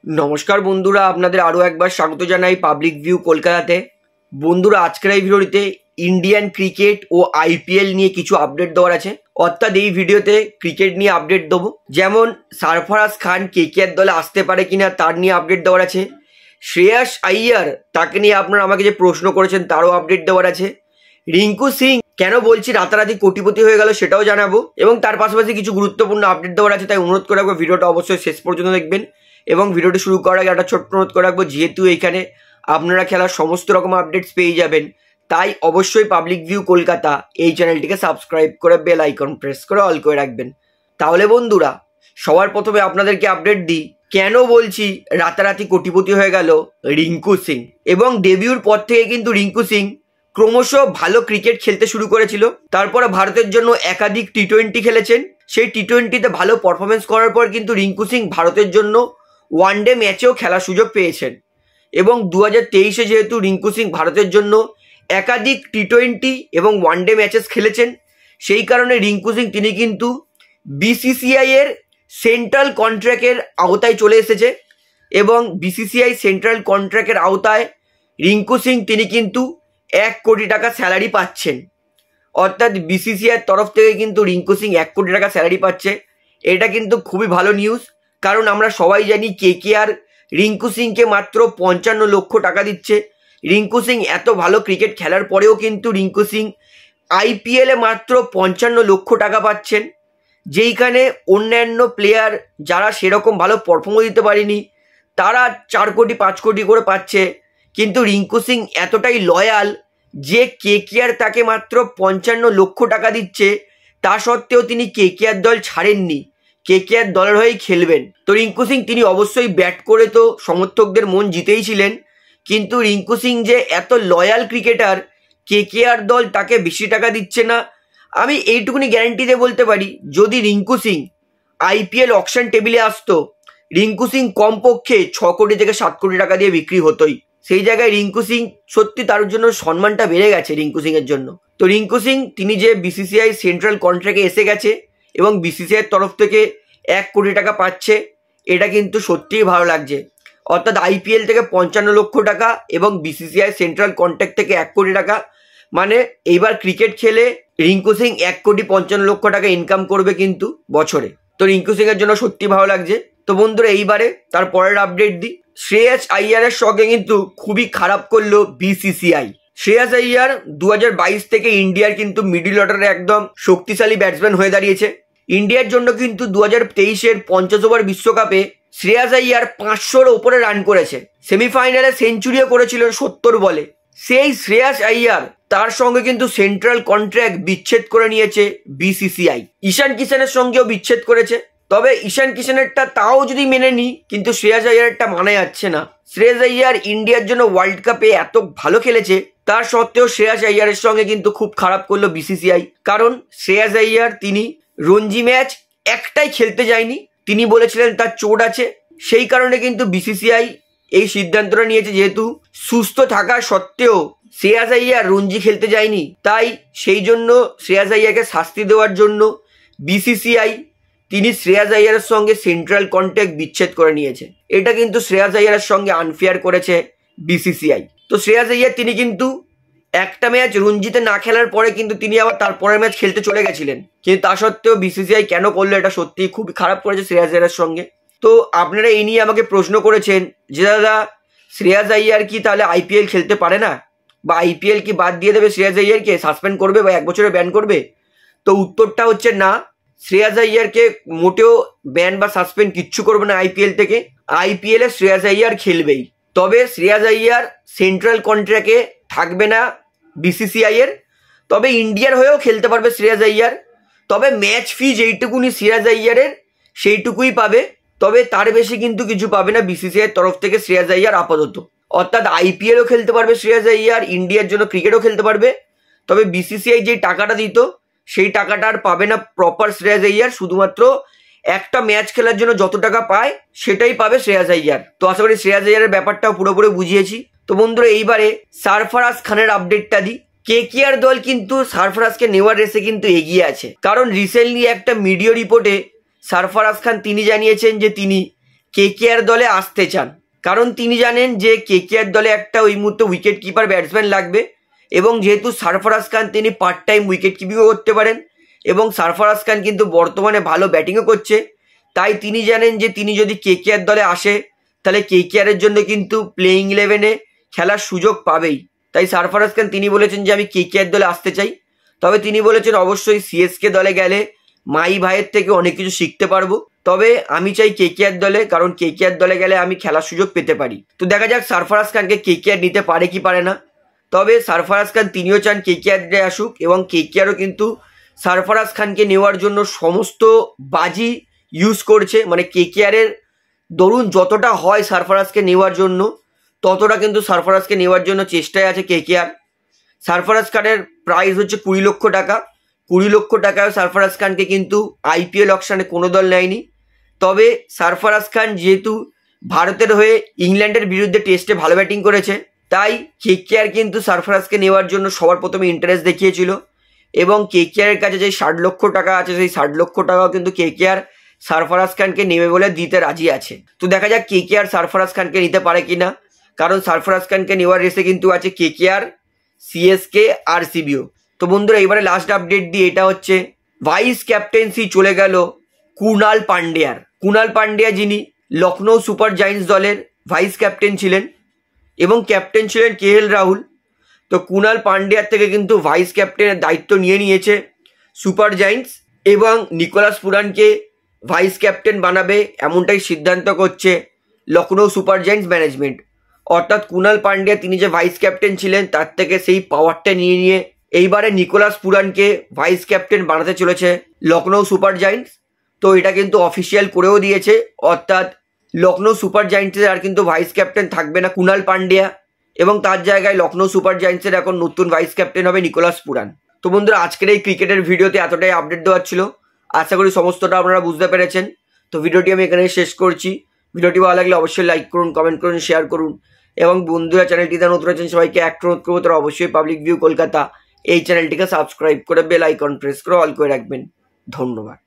নমস্কার বন্ধুরা, আপনাদের আরও একবার স্বাগত জানাই পাবলিক ভিউ কলকাতাতে। বন্ধুরা, আজকের এই ভিডিওতে ইন্ডিয়ান ক্রিকেট ও আইপিএল নিয়ে কিছু আপডেট দেওয়ার আছে। অর্থাৎ এই ভিডিওতে ক্রিকেট নিয়ে আপডেট দেবো, যেমন সরফরাজ খান কেকেআর দলে আসতে পারে কিনা তার নিয়ে আপডেট দেওয়ার আছে। শ্রেয়াস আইয়ার, তাকে নিয়ে আপনারা আমাকে যে প্রশ্ন করেছেন তারও আপডেট দেওয়ার আছে। রিঙ্কু সিং কেন বলছি রাতারাতি কোটিপতি হয়ে গেল সেটাও জানাবো, এবং তার পাশাপাশি কিছু গুরুত্বপূর্ণ আপডেট দেওয়ার আছে। তাই অনুরোধ করে রাখবো ভিডিওটা অবশ্যই শেষ পর্যন্ত দেখবেন। এবং ভিডিওটি শুরু করার আগে একটা ছোট্ট অনুরোধ করে রাখবো, যেহেতু এখানে আপনারা খেলার সমস্ত রকম আপডেটস পেয়ে যাবেন, তাই অবশ্যই পাবলিক ভিউ কলকাতা এই চ্যানেলটিকে সাবস্ক্রাইব করে বেল আইকন প্রেস করে অল করে রাখবেন। তাহলে বন্ধুরা, সবার প্রথমে আপনাদেরকে আপডেট দিই কেন বলছি রাতারাতি কোটিপতি হয়ে গেল রিঙ্কু সিং। এবং ডেবিউর পর থেকে কিন্তু রিঙ্কু সিং ক্রমশ ভালো ক্রিকেট খেলতে শুরু করেছিল। তারপরে ভারতের জন্য একাধিক টি-20 খেলেছেন। সেই টি-20তে ভালো পারফরমেন্স করার পর কিন্তু রিঙ্কু সিং ভারতের জন্য ওয়ানডে ম্যাচেও খেলার সুযোগ পেয়েছেন। এবং 2023-এ যেহেতু রিঙ্কু সিং ভারতের জন্য একাধিক টি-20 এবং ওয়ানডে ম্যাচেস খেলেছেন, সেই কারণে রিঙ্কু সিং তিনি কিন্তু বিসিসিআই এর সেন্ট্রাল কন্ট্রাক্টের আওতায় চলে এসেছে। এবং বিসিসিআই সেন্ট্রাল কন্ট্রাক্টের আওতায় রিঙ্কু সিং তিনি কিন্তু 1 কোটি টাকা স্যালারি পাচ্ছেন। অর্থাৎ বিসিসিআইয়ের তরফ থেকে কিন্তু রিঙ্কু সিং 1 কোটি টাকা স্যালারি পাচ্ছে। এটা কিন্তু খুবই ভালো নিউজ, কারণ আমরা সবাই জানি কেকেআর রিঙ্কু সিংকে মাত্র 55 লক্ষ টাকা দিচ্ছে। রিঙ্কু সিং এত ভালো ক্রিকেট খেলার পরেও কিন্তু রিঙ্কু সিং আইপিএলে মাত্র 55 লক্ষ টাকা পাচ্ছেন, যেইখানে অন্যান্য প্লেয়ার যারা সেরকম ভালো পারফরমেন্স দিতে পারেনি তারা 4 কোটি 5 কোটি করে পাচ্ছে। কিন্তু রিঙ্কু সিং এতটাই লয়াল যে কেকেআর তাকে মাত্র 55 লক্ষ টাকা দিচ্ছে, তা সত্ত্বেও তিনি কেকেআর দল ছাড়েননি, কেকেআর দলের হয়েই খেলবেন। তো রিঙ্কু সিং তিনি অবশ্যই ব্যাট করে তো সমর্থকদের মন জিতেই ছিলেন, কিন্তু রিঙ্কু সিং যে এত লয়াল ক্রিকেটার, কেকেআর দল তাকে বেশি টাকা দিচ্ছে না। আমি এইটুকুনি গ্যারান্টি দিয়ে বলতে পারি, যদি রিঙ্কু সিং আইপিএল অকশন টেবিলে আসতো, রিঙ্কু সিং কমপক্ষে 6 কোটি থেকে 7 কোটি টাকা দিয়ে বিক্রি হতোই। সেই জায়গায় রিঙ্কু সিং সত্যি তার জন্য সম্মানটা বেড়ে গেছে রিঙ্কু সিং এর জন্য। তো রিঙ্কু সিং তিনি যে বিসিসিআই সেন্ট্রাল কন্ট্রাক্টে এসে গেছে এবং বিসিসিআইয়ের তরফ থেকে 1 কোটি টাকা পাচ্ছে, এটা কিন্তু সত্যিই ভালো লাগছে। অর্থাৎ আইপিএল থেকে 55 লক্ষ টাকা এবং বিসিসিআই সেন্ট্রাল কন্ট্রাক্ট থেকে 1 কোটি টাকা, মানে এইবার ক্রিকেট খেলে রিঙ্কু সিং 1 কোটি 55 লক্ষ টাকা ইনকাম করবে কিন্তু বছরে। তো রিঙ্কু সিং এর জন্য সত্যি ভালো লাগছে। তো বন্ধুরা, এইবারে তার পরের আপডেট দিই। শ্রেয়াস আইয়ারের সঙ্গে কিন্তু খুবই খারাপ করলো বিসিসিআই। শ্রেয়াস আইয়ার 2022 থেকে ইন্ডিয়ার কিন্তু মিডল অর্ডারে একদম শক্তিশালী ব্যাটসম্যান হয়ে দাঁড়িয়েছে। ইন্ডিয়ার জন্য কিন্তু 2023-এর 50 ওভার বিশ্বকাপে শ্রেয়াস আইয়ার 500-র ওপরে রান করেছে। সেমিফাইনালে সেঞ্চুরিও করেছিল 70 বলে। সেই শ্রেয়াস আইয়ার তার সঙ্গে কিন্তু সেন্ট্রাল কন্ট্রাক্ট বিচ্ছেদ করে নিয়েছে বিসিসিআই। ঈশান কিষানের সঙ্গেও বিচ্ছেদ করেছে। তবে ঈশান কিষানেরটা তাও যদি মেনে নিই, কিন্তু শ্রেয়াস আইয়ারটা মানা যাচ্ছে না। শ্রেয়াস আইয়ার ইন্ডিয়ার জন্য ওয়ার্ল্ড কাপে এত ভালো খেলেছে, তার সত্ত্বেও শ্রেয়াস আইয়ারের সঙ্গে কিন্তু খুব খারাপ করলো বিসিসিআই। কারণ শ্রেয়াস আইয়ার তিনি রঞ্জি ম্যাচ একটাই খেলতে যায়নি, তিনি বলেছিলেন তার চোট আছে। সেই কারণে কিন্তু বিসিসিআই এই সিদ্ধান্তটা নিয়েছে, যেহেতু সুস্থ থাকা সত্ত্বেও শ্রেয়াস আইয়ার রঞ্জি খেলতে যায়নি, তাই সেই জন্য শ্রেয়াস আইয়ারকে শাস্তি দেওয়ার জন্য বিসিসিআই তিনি শ্রেয়াস আইয়ারের সঙ্গে সেন্ট্রাল কন্ট্রাক্ট বিচ্ছেদ করে নিয়েছে। এটা কিন্তু শ্রেয়াস আইয়ারের সঙ্গে আনফেয়ার করেছে বিসিসিআই। তো শ্রেয়াস আইয়ার তিনি কিন্তু একটা ম্যাচ রঞ্জিতে না খেলার পরে কিন্তু তিনি আবার তার পরের ম্যাচ খেলতে চলে গেছিলেন, কিন্তু তা সত্ত্বেও বিসিসিআই কেন করলো, এটা সত্যিই খুব খারাপ করেছে শ্রেয়াস আইয়ারের সঙ্গে। তো আপনারা এই নিয়ে আমাকে প্রশ্ন করেছেন যে দাদা, শ্রেয়াস আইয়ার কি তাহলে আইপিএল খেলতে পারে না, বা আইপিএল কি বাদ দিয়ে দেবে, শ্রেয়াস আইয়ারকে সাসপেন্ড করবে বা 1 বছরে ব্যান করবে? তো উত্তরটা হচ্ছে না, শ্রেয়াস আইয়ারকে মোটেও ব্যান বা সাসপেন্ড কিচ্ছু করবে না আইপিএল থেকে। আইপিএলে শ্রেয়াস আইয়ার খেলবেই। তবে শ্রেয়াস আইয়ার সেন্ট্রাল কন্ট্রাক্টে থাকবে না বিসিসিআই এর, তবে ইন্ডিয়ার হয়েও খেলতে পারবে শ্রেয়াস আইয়ার। তবে ম্যাচ ফি যেইটুকুনি শ্রেয়াস আইয়ারের সেইটুকুই পাবে, তবে তার বেশি কিন্তু কিছু পাবে না বিসিসিআই এর তরফ থেকে শ্রেয়াস আইয়ার আপাতত। অর্থাৎ আইপিএলও খেলতে পারবে শ্রেয়াস আইয়ার, ইন্ডিয়ার জন্য ক্রিকেটও খেলতে পারবে। তবে বিসিসিআই যেই টাকাটা দিত সেই টাকাটা আর পাবে না প্রপার শ্রেয়াস আইয়ার। শুধুমাত্র একটা ম্যাচ খেলার জন্য যত টাকা পায় সেটাই পাবে শ্রেয়াস আইয়ার। তো আশা করি শ্রেয়াস আইয়ারের ব্যাপারটাও পুরোপুরি বুঝিয়েছি। তো বন্ধুরা, এইবারে সরফরাজ খানের আপডেটটা দিই। কেকেআর দল কিন্তু সরফরাজকে নেওয়ার রেসে কিন্তু এগিয়ে আছে, কারণ রিসেন্টলি একটা মিডিয়া রিপোর্টে সরফরাজ খান তিনি জানিয়েছেন যে তিনি কেকেআর দলে আসতে চান, কারণ তিনি জানেন যে কেকেআর দলে একটা ওই মুহূর্তে উইকেট কিপার ব্যাটসম্যান লাগবে, এবং যেহেতু সরফরাজ খান তিনি পার্ট টাইম উইকেট কিপিংও করতে পারেন এবং সরফরাজ খান কিন্তু বর্তমানে ভালো ব্যাটিংও করছে, তাই তিনি জানেন যে তিনি যদি কেকেআর দলে আসে তাহলে কেকেআরের জন্য কিন্তু প্লেইং 11-এ খেলার সুযোগ পাবেই। তাই সরফরাজ খান তিনি বলেছেন যে আমি কেকেআর দলে আসতে চাই, তবে তিনি বলেছেন অবশ্যই সিএসকে দলে গেলে মাই ভাইয়ের থেকে অনেক কিছু শিখতে পারবো, তবে আমি চাই কেকেআর দলে, কারণ কেকেআর দলে গেলে আমি খেলার সুযোগ পেতে পারি। তো দেখা যাক সরফরাজ খানকে কেকেআর নিতে পারে কি পারে না। তবে সরফরাজ খান তিনিও চান কেকেআরে আসুক, এবং কেকেআরও কিন্তু সরফরাজ খানকে নেওয়ার জন্য সমস্ত বাজি ইউজ করছে, মানে কেকেআরের দরুন যতটা হয় সরফরাজকে নেওয়ার জন্য ততটা কিন্তু সরফরাজকে নেওয়ার জন্য চেষ্টায় আছে কেকেআর। সরফরাজ খানের প্রাইস হচ্ছে 20 লক্ষ টাকা। 20 লক্ষ টাকায় সরফরাজ খানকে কিন্তু আইপিএল অকশনে কোনো দল নেয়নি। তবে সরফরাজ খান যেহেতু ভারতের হয়ে ইংল্যান্ডের বিরুদ্ধে টেস্টে ভালো ব্যাটিং করেছে, তাই কেকেআর কিন্তু সরফরাজকে নেওয়ার জন্য সবার প্রথমে ইন্টারেস্ট দেখিয়েছিল, এবং কেকেআরের কাছে যে 60 লক্ষ টাকা আছে সেই 60 লক্ষ টাকাও কিন্তু কেকেআর সরফরাজ খানকে নেবে বলে দিতে রাজি আছে। তো দেখা যাক কেকেআর সরফরাজ খানকে নিতে পারে কিনা, কারণ সরফরাজ খানকে নেওয়ার রেসে কিন্তু আছে কেকেআর, সিএসকে, আরসিবিও। তো বন্ধুরা এবারে লাস্ট আপডেট দিয়ে, এটা হচ্ছে ভাইস ক্যাপ্টেন্সি চলে গেল কুণাল পান্ডিয়ার। কুণাল পান্ডিয়া যিনি লখনৌ সুপার জায়ান্টস দলের ভাইস ক্যাপ্টেন ছিলেন এবং ক্যাপ্টেন ছিলেন কেএল রাহুল, তো কুণাল পান্ডিয়ার থেকে কিন্তু ভাইস ক্যাপ্টেনের দায়িত্ব নিয়ে নিয়েছে সুপার জায়ান্টস, এবং নিকোলাস পুরানকে ভাইস ক্যাপ্টেন বানাবে এমনটাই সিদ্ধান্ত করছে লখনৌ সুপার জায়ান্টস ম্যানেজমেন্ট। অর্থাৎ কুণাল পান্ডিয়া তিনি যে ভাইস ক্যাপ্টেন ছিলেন তার থেকে সেই পাওয়ারটা নিয়ে এইবারে নিকোলাস পুরানকে ভাইস ক্যাপ্টেন বানাতে চলেছে লখনৌ সুপার জায়ান্টস। তো এটা কিন্তু অফিসিয়াল করেও দিয়েছে, অর্থাৎ লখনৌ সুপার জায়ান্টসের আর কিন্তু ভাইস ক্যাপ্টেন থাকবে না কুণাল পান্ডিয়া, এবং তার জায়গায় লখনৌ সুপার জায়ান্টসের এখন নতুন ভাইস ক্যাপ্টেন হবে নিকোলাস পুরান। তো বন্ধুরা আজকের এই ক্রিকেটের ভিডিওতে এতটাই আপডেট দেওয়ার ছিল, আশা করি সমস্তটা আপনারা বুঝতে পেরেছেন। তো ভিডিওটি আমি এখানে শেষ করছি। ভিডিওটি ভালো লাগলে অবশ্যই লাইক করুন, কমেন্ট করুন, শেয়ার করুন, এবং বন্ধুরা চ্যানেলটিতে নতুন আছেন সবাইকে অনুরোধ করবো তারা অবশ্যই পাবলিক ভিউ কলকাতা এই চ্যানেলটিকে সাবস্ক্রাইব করে বেল আইকন প্রেস করে অল করে রাখবেন। ধন্যবাদ।